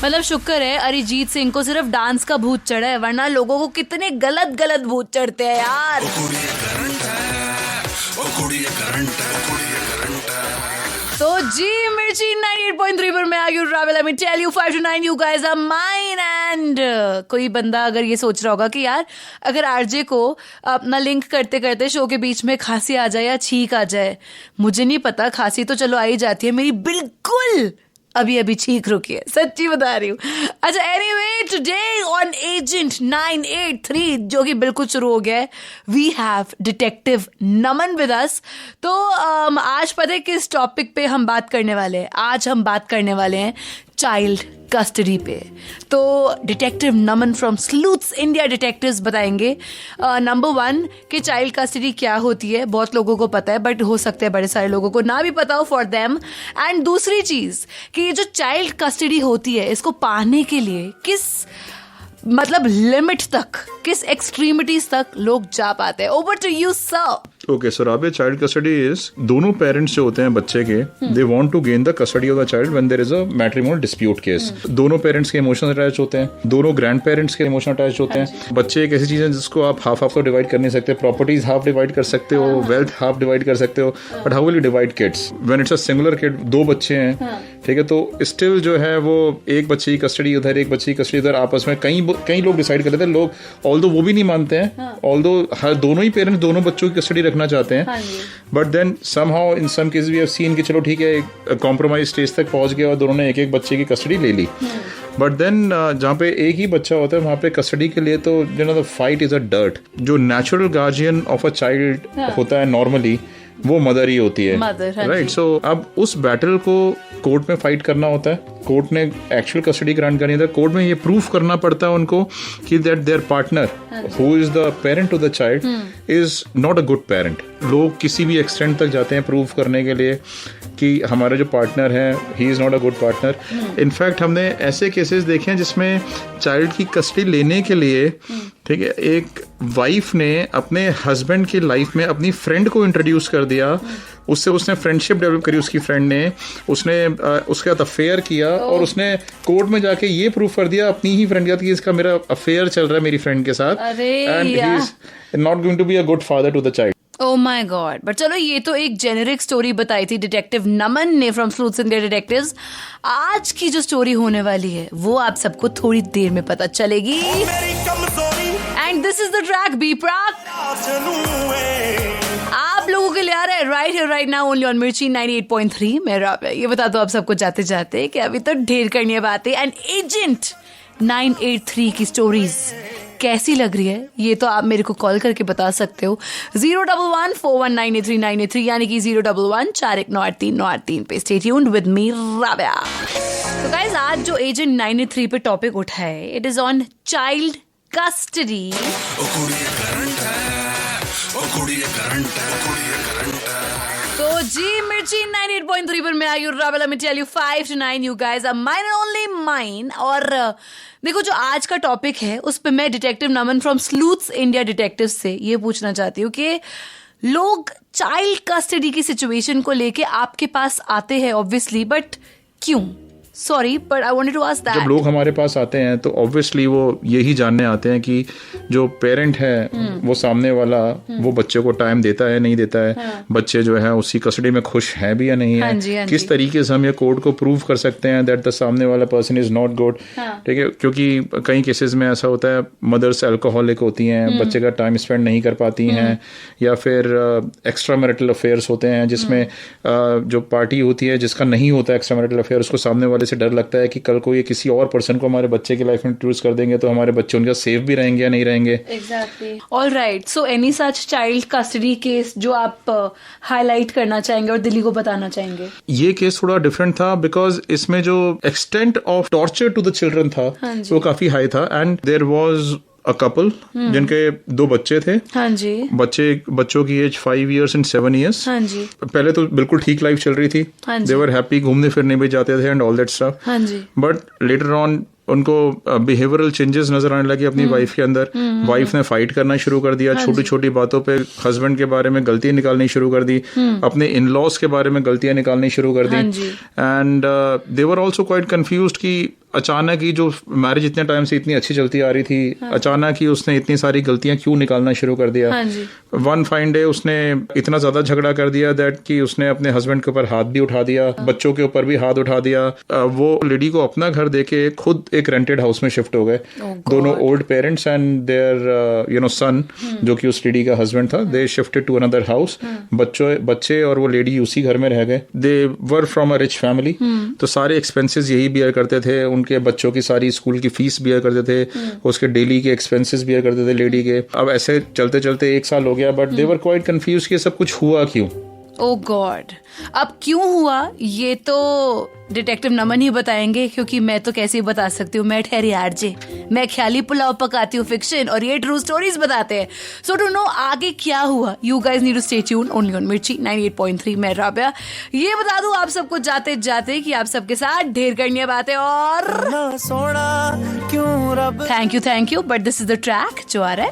मतलब शुक्र है अरिजीत सिंह को सिर्फ डांस का भूत चढ़ा है, वरना लोगों को कितने गलत गलत भूत चढ़ते हैं यार। तो जी मिर्ची 98.3 पर मैं आ गई travel. I tell you 5 to 9 you guys are mine. And कोई बंदा अगर ये सोच रहा होगा कि यार अगर आरजे को अपना लिंक करते करते शो के बीच में खांसी आ जाए या छींक आ जाए, मुझे नहीं पता, खांसी तो चलो आ ही जाती है, मेरी बिल्कुल अभी अभी छींक रुकी है, सच्ची बता रही हूँ। अच्छा एनीवे, टुडे ऑन एजेंट 983 जो कि बिल्कुल शुरू हो गया है, we have detective Naman with us. तो आज पता है किस टॉपिक पे हम बात करने वाले हैं? आज हम बात करने वाले हैं चाइल्ड कस्टडी पे। तो detective Naman from Sleuths India Detectives बताएंगे नंबर 1 कि चाइल्ड कस्टडी क्या होती है। बहुत लोगों को पता है बट हो सकता है बड़े सारे लोगों को ना भी पता हो, फॉर देम। एंड दूसरी चीज कि ये जो चाइल्ड कस्टडी होती है इसको पाने के लिए किस मतलब लिमिट तक, किस एक्सट्रीमिटीज तक लोग जा पाते हैं। Over to you sir. Okay sir, आप चाइल्ड कस्टडी इज दोनों पेरेंट्स जो होते हैं बच्चे के, they want to gain the custody of the child when there is a matrimonial dispute case. दोनों पेरेंट्स के इमोशंस अटैच होते हैं, दोनों ग्रैंड पेरेंट्स के इमोशन अटैच होते हैं। बच्चे एक ऐसी चीज है जिसको आप हाफ हाफ तो डिवाइड कर नहीं सकते, प्रॉपर्टीज हाफ डिवाइड कर सकते हो, वेल्थ हाफ डिवाइड कर सकते हो, but how will you divide kids when it's a singular kid? 2 बच्चे हैं, ठीक है, तो स्टिल जो है वो एक बच्चे की कस्टडी उधर, एक बच्चे की कस्टडी उधर, आपस में कई लोग डिसाइड कर लेते हैं। लोग ऑल्दो वो भी नहीं मानते हैं, ऑल्दो दोनों ही पेरेंट्स दोनों बच्चों की कस्टडी रखना चाहते हैं, but then somehow in some cases we have seen कि चलो ठीक है कॉम्प्रोमाइज स्टेज तक पहुंच गया और दोनों ने एक एक बच्चे की कस्टडी ले ली। बट देन जहाँ पे एक ही बच्चा होता है वहाँ पे कस्टडी के लिए तो you know the fight is a dirt. जो natural guardian of a child होता है नॉर्मली वो मदर ही होती है, राइट? सो अब उस बैटल को कोर्ट में फाइट करना होता है, कोर्ट ने एक्चुअल कस्टडी ग्रांट करनी होता है, कोर्ट में ये प्रूफ करना पड़ता है उनको कि that there partner who is the parent of the child is not a good parent. लोग किसी भी एक्सटेंट तक जाते हैं प्रूफ करने के लिए कि हमारा जो पार्टनर है ही is not a good partner. In fact हमने ऐसे केसेस देखे हैं जिसमें चाइल्ड की कस्टडी लेने के लिए, ठीक है, एक वाइफ ने अपने हस्बैंड की लाइफ में अपनी फ्रेंड को इंट्रोड्यूस कर दिया, उसने फ्रेंडशिप डेवलप करी, उसकी फ्रेंड ने, उसने उसके साथ अफेयर किया और उसने कोर्ट में जाके ये प्रूफ कर दिया अपनी ही फ्रेंड के साथ कि इसका मेरा अफेयर चल रहा है मेरी फ्रेंड के साथ, and he is not going to be a good father to the child. Oh my God. But चलो ये तो एक जेनेरिक स्टोरी बताई थी डिटेक्टिव नमन ने फ्रॉम स्लूथ्स इंडिया डिटेक्टिव्स। आज की जो स्टोरी होने वाली है वो आप सबको थोड़ी देर में पता चलेगी। And this is the track B Praak आप लोगों के लिए आ रहा है right here right now only on Mirchi 98.3। मेरा ये बता दो आप सबको जाते जाते कि अभी तो ढेर करनी है बातें। एंड एजेंट 983 की स्टोरीज कैसी लग रही है ये तो आप मेरे को कॉल करके बता सकते हो 01141983983 यानी कि 011414983 पे। Stay tuned with me Ravya. तो गाइस आज जो एजेंट 983 पे टॉपिक उठा है it is on child custody. तो जी मिर्ची 98.3 पर मैं आई Rawal. I tell you 5 to 9 you guys are mine only mine. और देखो जो आज का टॉपिक है उस पे मैं detective Naman from Sleuths India detective से ये पूछना चाहती हूँ कि लोग चाइल्ड कस्टडी की सिचुएशन को लेके आपके पास आते हैं ऑब्वियसली, बट क्यों? Sorry but I wanted to ask that. जब लोग हमारे पास आते हैं तो ऑब्वियसली वो यही जानने आते हैं कि जो पेरेंट है वो सामने वाला वो बच्चे को टाइम देता है नहीं देता है, बच्चे जो है उसी कस्टडी में खुश है भी या नहीं है, किस तरीके से हम ये कोर्ट को प्रूव कर सकते हैं दैट द सामने वाला पर्सन इज नॉट गुड, ठीक है? क्योंकि कई केसेस में ऐसा होता है मदर्स अल्कोहलिक होती हैं, बच्चे का टाइम स्पेंड नहीं कर पाती हैं, या फिर एक्स्ट्रा मैरिटल अफेयर्स होते हैं जिसमें जो पार्टी होती है जिसका नहीं होता एक्स्ट्रा मैरिटल अफेयर उसको सामने वाले से डर लगता है कि कल को ये किसी और पर्सन को हमारे बच्चे की लाइफ में इंट्रोड्यूस कर देंगे तो हमारे बच्चे उनका सेफ भी रहेंगे या नहीं रहेंगे। Exactly. Alright, so any such child custody case जो आप हाईलाइट करना चाहेंगे और दिल्ली को बताना चाहेंगे? ये केस थोड़ा डिफरेंट था बिकॉज इसमें जो extent of torture to the children था वो काफी हाई था। And there was a couple जिनके 2 बच्चे थे। हाँ जी। बच्चों की एज 5 years and 7 years। हाँ जी। पहले तो बिल्कुल ठीक लाइफ चल रही थी, दे वर हैप्पी, घूमने फिरने भी जाते थे एंड ऑल दैट स्टफ। हाँ जी। बट लेटर ऑन उनको बिहेवियरल चेंजेस नजर आने लगे अपनी वाइफ के अंदर। वाइफ ने फाइट करना शुरू कर दिया, छोटी छोटी बातों पे हस्बैंड के बारे में गलतियां निकालनी शुरू कर दी, अपने इन लॉज के बारे में गलतियां निकालनी शुरू कर दी। And they were also quite confused कि अचानक ही जो मैरिज इतने टाइम से इतनी अच्छी चलती आ रही थी, अचानक ही उसने इतनी सारी गलतियां क्यों निकालना शुरू कर दिया। हाँ जी। वन फाइन डे उसने इतना ज्यादा झगड़ा कर दिया दैट कि उसने अपने हस्बैंड के ऊपर हाथ भी उठा दिया, बच्चों के ऊपर भी हाथ उठा दिया। वो लेडी को अपना घर देके खुद एक रेंटेड हाउस में शिफ्ट हो गए। दोनों old parents and their son, जो कि उस लेडी का हस्बैंड था, they shifted to another house. बच्चे और वो लेडी उसी घर में रह गए। They were from a rich family, तो सारे एक्सपेंसेस यही बियर करते थे, उनके बच्चों की सारी स्कूल की फीस बियर करते थे, उसके डेली के एक्सपेंसेस बियर करते थे लेडी के। अब ऐसे चलते चलते 1 साल हो गया, but they were quite confuse कि सब कुछ हुआ क्यों। ओ गॉड, अब क्यों हुआ ये तो डिटेक्टिव नमन ही बताएंगे, क्योंकि मैं तो कैसे ही बता सकती हूँ। मैं ठहरी आरजे, मैं ख्याली पुलाव पकाती हूँ फिक्शन, और ये ट्रू स्टोरीज बताते हैं। सो टू नो आगे क्या हुआ, you guys need to stay tune only on Mirchi 98.3। मैं राबिया ये बता दूं आप सबको जाते जाते कि आप सबके साथ ढेर करनी बातें और thank you but this is the track जो आ रहा है।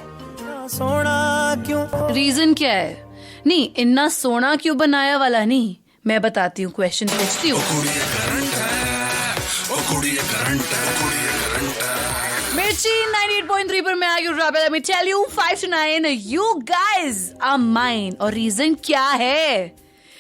रीजन क्या है? नहीं, इन्ना सोना क्यों बनाया वाला नहीं, मैं बताती हूँ, क्वेश्चन पूछती हूँ। मिर्ची 98.3 पर मैं आ गई Rabia. Let me tell you 5 to 9 you guys are mine। और रीजन क्या है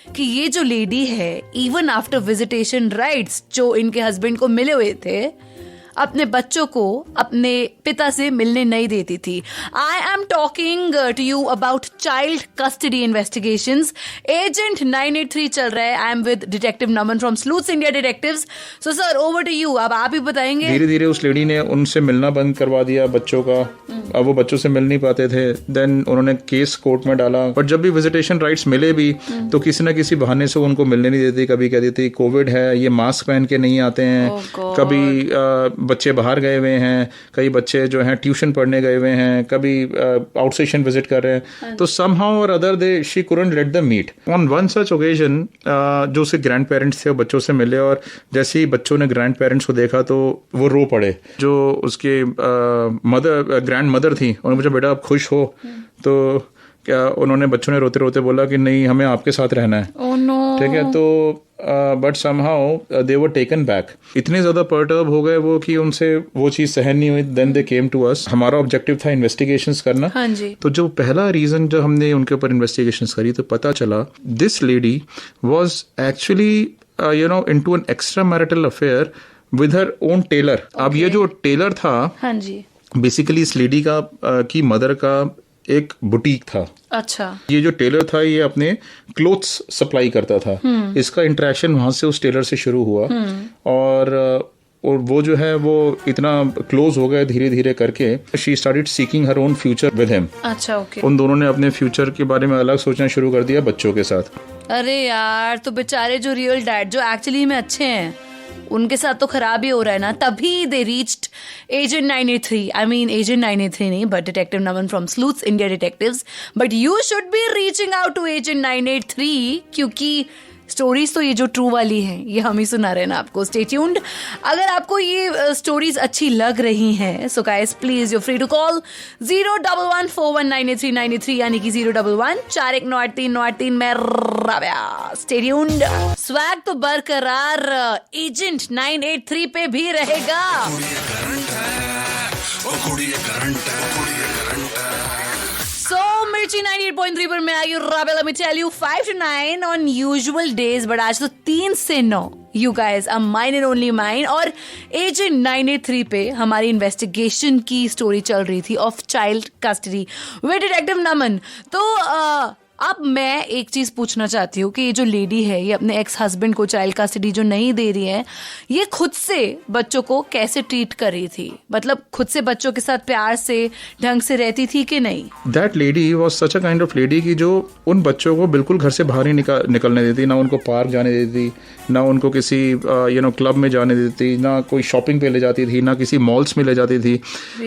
कि ये जो लेडी है, इवन आफ्टर विजिटेशन राइट्स जो इनके हस्बैंड को मिले हुए थे, अपने बच्चों को अपने पिता से मिलने नहीं देती थी। I am talking to you about child custody investigations. Agent 983 चल रहा है। I am with detective Naman from Sleuths India Detectives. So sir over to you, अब आप ही बताएंगे। धीरे धीरे उस लेडी ने उनसे मिलना बंद करवा दिया बच्चों का। अब वो बच्चों से मिल नहीं पाते थे। देन उन्होंने केस कोर्ट में डाला, बट जब भी विजिटेशन राइट्स मिले भी तो किसी ना किसी बहाने से उनको मिलने नहीं देती। कभी कह देती कोविड है, ये मास्क पहन के नहीं आते हैं। कभी बच्चे बाहर गए हुए हैं, कई बच्चे जो हैं ट्यूशन पढ़ने गए हुए हैं, कभी आउटस्टेशन विजिट कर रहे हैं। तो समहाउ और other they she couldn't let them meet. On one such occasion जो उसके ग्रैंड पेरेंट्स थे वो बच्चों से मिले, और जैसे ही बच्चों ने ग्रैंड पेरेंट्स को देखा तो वो रो पड़े। जो उसके ग्रैंड मदर थी, उन्होंने मुझे बेटा आप खुश हो, तो क्या उन्होंने बच्चों ने रोते रोते बोला कि नहीं हमें आपके साथ रहना है। oh, no. ठीक है, तो but somehow they were taken back. इतने ज्यादा पर्टर्ब हो गए वो कि उनसे वो चीज सहन नहीं हुई। Then they came to us. हमारा ऑब्जेक्टिव था इन्वेस्टिगेशंस करना। हाँ जी। तो जो पहला रीजन जो हमने उनके ऊपर इन्वेस्टिगेशंस करी, तो पता चला this lady was actually into an extramarital affair with her own tailor. अब ये जो टेलर था, हाँ जी, बेसिकली इस लेडी का की मदर का एक बुटीक था। अच्छा। ये जो टेलर था ये अपने क्लोथ्स सप्लाई करता था। इसका इंटरेक्शन वहां से उस टेलर से शुरू हुआ, और वो जो है वो इतना क्लोज हो गए धीरे धीरे करके। She started seeking her own future with him. अच्छा, ओके। उन दोनों ने अपने फ्यूचर के बारे में अलग सोचना शुरू कर दिया बच्चों के साथ। अरे यार, तो बेचारे जो रियल डैड जो एक्चुअली में अच्छे हैं, उनके साथ तो खराब ही हो रहा है ना। तभी they reached agent 983। I mean agent 983 नहीं, but detective Naman from Sleuths India Detectives. But you should be reaching out to agent 983, क्योंकि स्टोरीज तो ये जो ट्रू वाली हैं ये हम ही सुना रहे हैं ना आपको। Stay tuned. अगर आपको ये स्टोरीज अच्छी लग रही हैं, so guys please you free to call 011419393, यानी कि 011419393। मैं राबिया। Stay tuned. स्वैग तो बरकरार एजेंट 983 पे भी रहेगा। मिर्ची 98.3 पर मैं आई हूँ Rabia. Let me tell you 5 to 9 on usual days, but आज तो 3 से 9 you guys are mine and only mine। और एजेंट 983 पे हमारी इन्वेस्टिगेशन की स्टोरी चल रही थी of child custody with detective Naman. तो अब मैं एक चीज पूछना चाहती हूँ कि ये जो लेडी है, ये अपने एक्स हस्बैंड को चाइल्ड कस्टडी जो नहीं दे रही है, ये खुद से बच्चों को कैसे ट्रीट कर रही थी? मतलब खुद से बच्चों के साथ प्यार से ढंग से रहती थी कि नहीं? That lady was such a kind of lady की जो उन बच्चों को बिल्कुल घर से बाहर ही निकलने देती। ना उनको पार्क जाने देती, ना उनको किसी क्लब में जाने देती, ना कोई शॉपिंग पे ले जाती थी, ना किसी मॉल्स में ले जाती थी।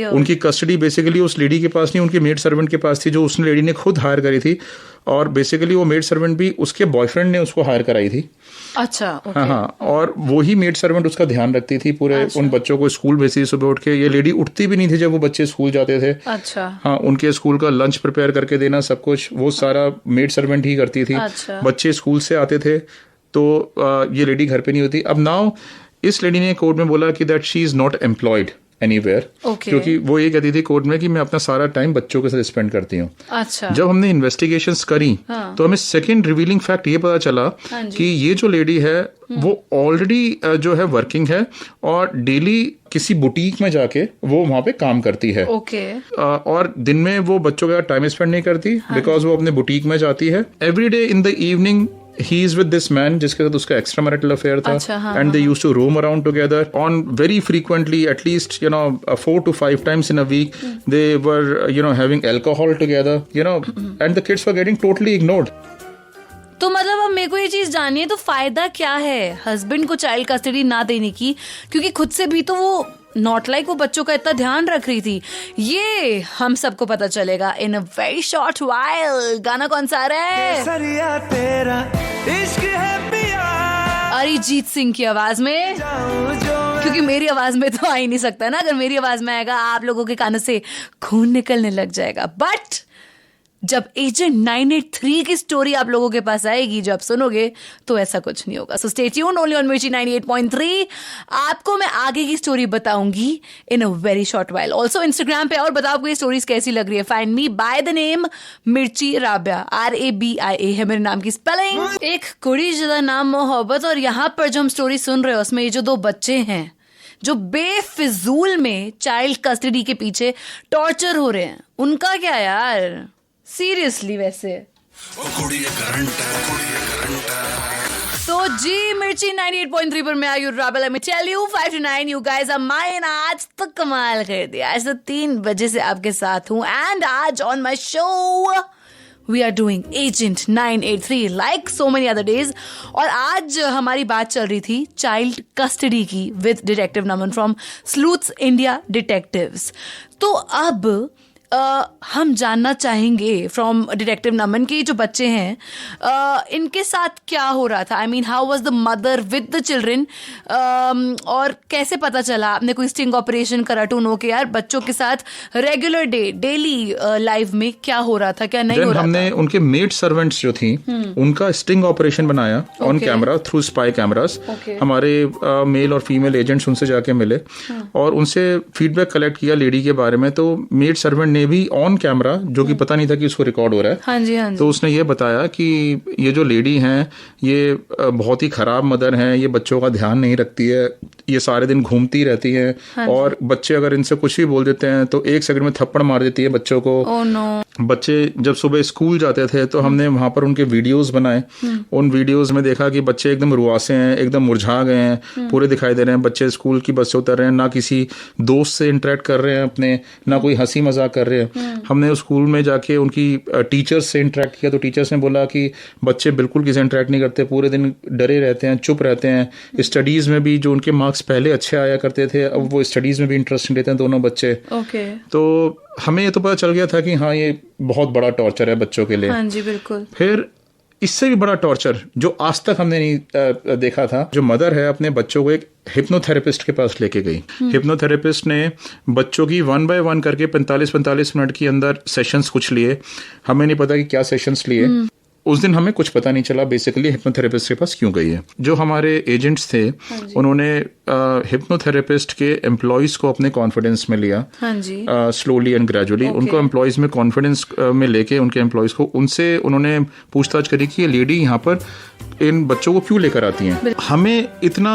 उनकी कस्टडी बेसिकली उस लेडी के पास नहीं, उनकी मेड सर्वेंट के पास थी, जो उस लेडी ने खुद हायर करी थी। और बेसिकली वो मेड सर्वेंट भी उसके बॉयफ्रेंड ने उसको हायर कराई थी। अच्छा, ओके। हाँ, और वो ही मेड सर्वेंट उसका ध्यान रखती थी पूरे। अच्छा। उन बच्चों को स्कूल भेजती थी सुबह उठ के। ये लेडी उठती भी नहीं थी जब वो बच्चे स्कूल जाते थे। अच्छा। हाँ, उनके स्कूल का लंच प्रिपेयर करके देना, सब कुछ वो सारा मेड सर्वेंट ही करती थी। अच्छा। बच्चे स्कूल से आते थे तो ये लेडी घर पे नहीं होती। अब नाउ इस लेडी ने कोर्ट में बोला कि that she is not employed anywhere, क्योंकि वो ये कहती थी कोर्ट में कि मैं अपना सारा टाइम बच्चों के साथ स्पेंड करती हूँ। अच्छा। जब हमने इन्वेस्टिगेशंस करी तो हमें सेकंड रिवीलिंग फैक्ट ये पता चला कि ये जो लेडी है वो ऑलरेडी जो है वर्किंग है और डेली किसी बुटीक में जाके वो वहां पे काम करती है। ओके। और दिन में वो बच्चों के साथ टाइम स्पेंड नहीं करती बिकॉज वो अपने बुटीक में जाती है। Every day in the evening he is with this man जिसके साथ उसका extra marital affair था। अच्छा, हाँ, and they used to roam around together on very frequently, at least 4 to 5 times in a week they were having alcohol together, and the kids were getting totally ignored. तो मतलब अब मेरे को ये चीज जाननी है, तो फायदा क्या है हस्बैंड को चाइल्ड कस्टडी ना देने की, क्योंकि खुद से भी तो वो नॉट लाइक वो बच्चों का इतना ध्यान रख रही थी। ये हम सबको पता चलेगा इन अ वेरी शॉर्ट व्हाइल। गाना कौन सा है? तेरा इश्क है पिया, अरिजीत सिंह की आवाज में, क्योंकि मेरी आवाज में तो आ ही नहीं सकता ना। अगर मेरी आवाज में आएगा आप लोगों के कानों से खून निकलने लग जाएगा। बट जब एजेंट 983 की स्टोरी आप लोगों के पास आएगी, जब सुनोगे तो ऐसा कुछ नहीं होगा। So stay tuned only on Mirchi 98.3। आपको मैं आगे की स्टोरी बताऊंगी in a very short while. Also Instagram पे और बताओ आपको ये स्टोरीज कैसी लग रही है। Find me by the name मिर्ची राबिया, RABIA है मेरे नाम की स्पेलिंग। एक कुड़ी जदा नाम मोहब्बत, और यहाँ पर जो हम स्टोरी सुन रहे हो उसमें ये जो 2 बच्चे हैं जो बेफिजूल में चाइल्ड कस्टडी के पीछे टॉर्चर हो रहे हैं, उनका क्या यार, सीरियसली। वैसे तो जी मिर्ची 98.3 पर मैं आयु Rabel. Let me tell you 5 to 9 you guys are mine. आज तो कमाल कर दिया। आज तो 3 बजे से आपके साथ हूँ एंड आज on my show we are doing agent 983 like so many other days. और आज हमारी बात चल रही थी चाइल्ड कस्टडी की with detective Naman from Sleuths India Detectives. तो अब हम जानना चाहेंगे फ्रॉम डिटेक्टिव नमन की जो बच्चे हैं इनके साथ क्या हो रहा था। I mean how was the mother with the children, और कैसे पता चला आपने कोई स्टिंग ऑपरेशन करा टू नो के यार बच्चों के साथ रेगुलर डेली लाइफ में क्या हो रहा था, क्या नहीं हो रहा था। हमने उनके मेड सर्वेंट्स जो थी उनका स्टिंग ऑपरेशन बनाया on camera through spy cameras. हमारे मेल और फीमेल एजेंट्स उनसे जाके मिले और उनसे फीडबैक कलेक्ट किया लेडी के बारे में। तो मेड सर्वेंट ने भी ऑन कैमरा, जो कि पता नहीं था कि उसको रिकॉर्ड हो रहा है, हाँ जी, हाँ जी। तो उसने ये बताया कि ये जो लेडी हैं ये बहुत ही खराब मदर हैं, ये बच्चों का ध्यान नहीं रखती है, ये सारे दिन घूमती रहती हैं, हाँ, और बच्चे अगर इनसे कुछ भी बोल देते हैं तो 1 सेकंड में थप्पड़ मार देती है बच्चों को। oh, no. बच्चे जब सुबह स्कूल जाते थे तो हमने वहां पर उनके वीडियोस बनाए। उन वीडियोस में देखा कि बच्चे एकदम रुआसे हैं, एकदम मुरझा गए हैं, पूरे दिखाई दे रहे हैं। बच्चे स्कूल की बस से उतर रहे हैं, ना किसी दोस्त से इंटरेक्ट कर रहे हैं अपने, ना कोई हंसी मजाक कर रहे हैं। हमने उस स्कूल में जाके उनकी टीचर्स से इंटरेक्ट किया तो टीचर्स ने बोला कि बच्चे बिल्कुल किसी इंटरेक्ट नहीं करते, पूरे दिन डरे रहते हैं, चुप रहते हैं। स्टडीज में भी जो उनके मार्क्स पहले अच्छे आया करते थे अब वो स्टडीज में भी इंटरेस्ट नहीं लेते हैं दोनों बच्चे। तो हमें ये तो पता चल गया था कि हाँ ये बहुत बड़ा टॉर्चर है बच्चों के लिए। हाँ जी बिल्कुल। फिर इससे भी बड़ा टॉर्चर जो आज तक हमने नहीं देखा था, जो मदर है अपने बच्चों को एक हिप्नोथेरेपिस्ट के पास लेके गई। हिप्नोथेरेपिस्ट ने बच्चों की 1 by 1 करके 45-45 मिनट के अंदर सेशंस कुछ लिए। हमें नहीं पता कि क्या सेशंस लिए। उस दिन हमें कुछ पता नहीं चला बेसिकली हिप्नोथेरेपिस्ट के पास क्यों गई है। जो हमारे एजेंट्स थे उन्होंने हिप्नोथेरेपिस्ट के एम्प्लॉयज को अपने कॉन्फिडेंस में लिया, स्लोली एंड ग्रेजुअली। उनको एम्प्लॉयज में कॉन्फिडेंस में लेके उनके एम्प्लॉयज को उनसे उन्होंने पूछताछ करी कि ये लेडी यहाँ पर इन बच्चों को क्यों लेकर आती हैं। हमें इतना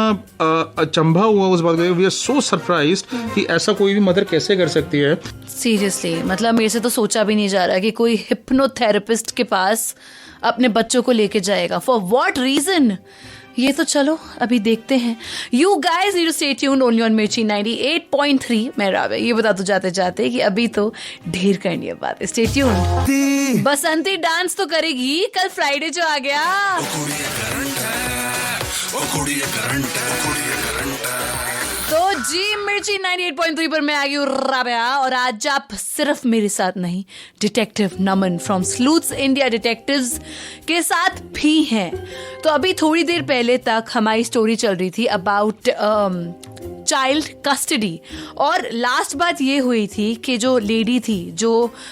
अचंभा हुआ उस बात का, वी आर सो सरप्राइज्ड कि ऐसा कोई भी मदर कैसे कर सकती है। सीरियसली मतलब मेरे से तो सोचा भी नहीं जा रहा कि कोई हिप्नोथेरेपिस्ट के पास अपने बच्चों को लेके जाएगा। फॉर व्हाट रीजन, ये तो चलो अभी देखते हैं। You guys need to stay tuned only on Mirchi 98.3। मैं रावे ये बता तो जाते जाते कि अभी तो ढेर करनी है बात। Stay tuned. बसंती डांस तो करेगी, कल फ्राइडे जो आ गया। तो जी मिर्ची 98.3 पर मैं आ गई हूँ राबिया, और आज आप सिर्फ मेरे साथ नहीं detective Naman from Sleuths India Detectives के साथ भी हैं। तो अभी थोड़ी देर पहले तक हमारी स्टोरी चल रही थी अबाउट चाइल्ड कस्टडी। और लास्ट बात ये हुई थी कि जो लेडी थी जो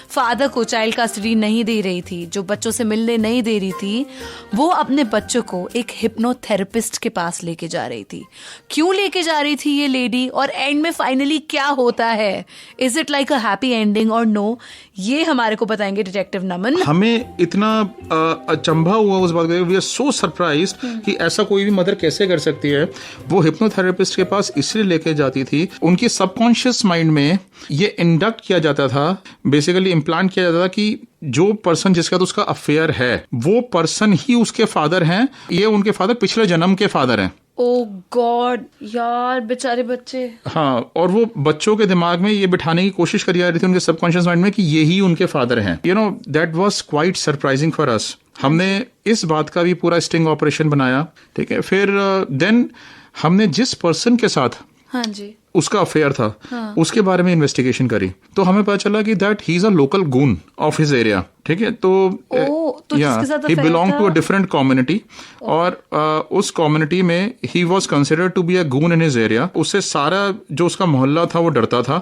फादर को चाइल्ड कस्टडी नहीं दे रही थी, जो बच्चों से मिलने नहीं दे रही थी, वो अपने बच्चों को एक हिप्नोथेरेपिस्ट के पास लेके जा रही थी। क्यों लेके जा रही थी ये लेडी, और एंड में फाइनली क्या होता है? Is it like a happy ending और नो? ये हमारे को बताएंगे डिटेक्टिव नमन। हमें इतना अचंभा हुआ उस बात का, वी आर सो सरप्राइज कि ऐसा कोई भी मदर कैसे कर सकती है। वो हिप्नोथेरेपिस्ट के पास इसलिए लेके जाती थी, उनकी सबकॉन्शियस माइंड में ये इंडक्ट किया जाता था, बेसिकली इम्प्लांट किया जाता था कि जो पर्सन जिसका तो उसका अफेयर है वो पर्सन ही उसके फादर हैं, ये उनके फादर पिछले जन्म के फादर हैं। ओह गॉड यार, बेचारे बच्चे। हाँ, और वो बच्चों के दिमाग में ये बिठाने की कोशिश करी जा रही थी उनके सबकॉन्शियस माइंड में कि ये ही उनके फादर हैं। You know, that was quite surprising for us. हमने इस बात का भी पूरा स्टिंग ऑपरेशन बनाया, ठीक है। फिर देन हमने जिस पर्सन के साथ हाँ जी उसका अफेयर था, हाँ, उसके बारे में इन्वेस्टिगेशन करी, तो हमें पता चला कि that he is a local goon of his area, ठीक है। तो he belong to a different community, और उस कम्युनिटी में he was considered to be a goon in his area. उससे सारा जो उसका मोहल्ला था वो डरता था।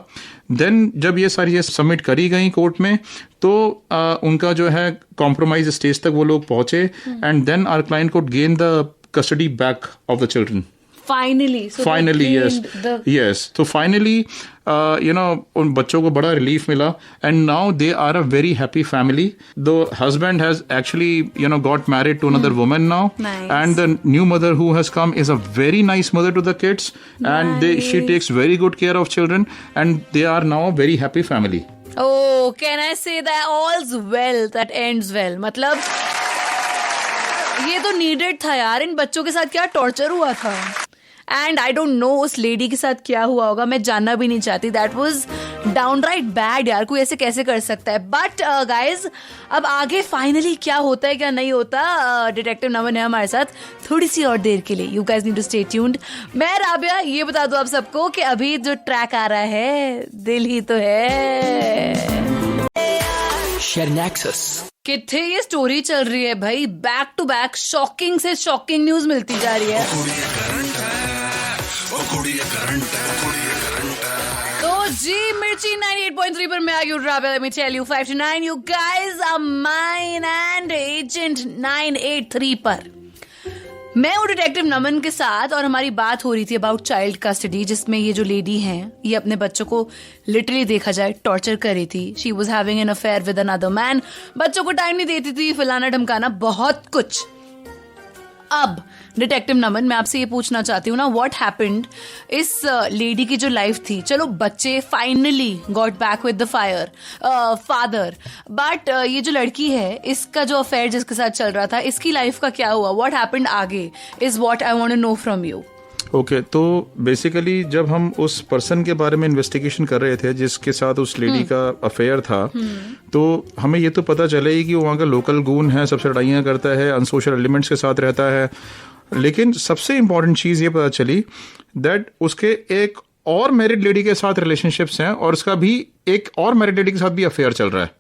देन जब ये सारी सबमिट करी गई कोर्ट में, तो उनका जो है कॉम्प्रोमाइज स्टेज तक वो लोग पहुंचे, and then our client could gain the custody back of the children. Finally, yes. So finally, उन बच्चों को बड़ा रिलीफ मिला, and now they are a very happy family. The husband has actually, got married to another woman now, nice. And the new mother who has come is a very nice mother to the kids, and she takes very good care of children, and they are now a very happy family. Oh, can I say that all's well that ends well? मतलब ये तो needed था यार। इन बच्चों के साथ क्या torture हुआ था, एंड आई डोंट नो उस लेडी के साथ क्या हुआ होगा, मैं जानना भी नहीं चाहती। दैट वाज डाउनराइट बैड यार, कोई ऐसे कैसे कर सकता है। बट गाइज, अब आगे फाइनली क्या होता है क्या नहीं होता, डिटेक्टिव नमन है हमारे साथ थोड़ी सी और देर के लिए। You guys need to stay tuned. मैं राबिया ये बता दूं आप सबको कि अभी जो ट्रैक आ रहा है दिल ही तो है। कितने ये स्टोरी चल रही है भाई, बैक टू बैक शॉकिंग से शॉकिंग न्यूज मिलती जा रही है। तो जी मिर्ची 98.3 पर मैं आ गई Rabel. Let me tell you 5 to 9 you guys are mine and agent 983 पर मैं हूँ डिटेक्टिव नमन के साथ, और हमारी बात हो रही थी अबाउट चाइल्ड कस्टडी, जिसमें ये जो लेडी हैं ये अपने बच्चों को लिटरली देखा जाए टॉर्चर कर रही थी। She was having an affair with another man, बच्चों को टाइम नहीं देती थी, फलाना ढमकाना बहुत कुछ। अब डिटेक्टिव नमन, मैं आपसे ये पूछना चाहती हूँ ना, व्हाट हैपेंड इस लेडी की जो लाइफ थी। चलो बच्चे finally got back with the father, but ये जो लड़की है इसका जो अफेयर जिसके साथ चल रहा था, इसकी लाइफ का क्या हुआ, व्हाट हैपेंड आगे is what I want to know from you. Okay, तो बेसिकली जब हम उस पर्सन के बारे में इन्वेस्टिगेशन कर रहे थे जिसके साथ उस लेडी का अफेयर था, तो हमें ये तो पता चला ही कि वो वहाँ का लोकल गून है, सबसे लड़ाइयाँ करता है, अनसोशल एलिमेंट्स के साथ रहता है। लेकिन सबसे इम्पॉर्टेंट चीज़ ये पता चली दैट उसके एक और मैरिड लेडी के साथ रिलेशनशिप्स हैं, और उसका भी एक और मैरिड लेडी के साथ भी अफेयर चल रहा है।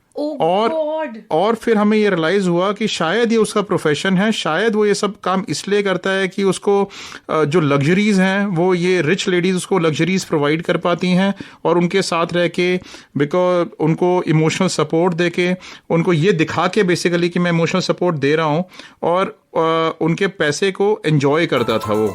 और फिर हमें ये रियलाइज हुआ कि शायद ये उसका प्रोफेशन है, शायद वो ये सब काम इसलिए करता है कि उसको जो लग्जरीज हैं वो ये रिच लेडीज उसको लग्जरीज प्रोवाइड कर पाती हैं, और उनके साथ रह के बिकॉज उनको इमोशनल सपोर्ट दे के, उनको ये दिखा के बेसिकली कि मैं इमोशनल सपोर्ट दे रहा हूँ, और उनके पैसे को एंजॉय करता था वो।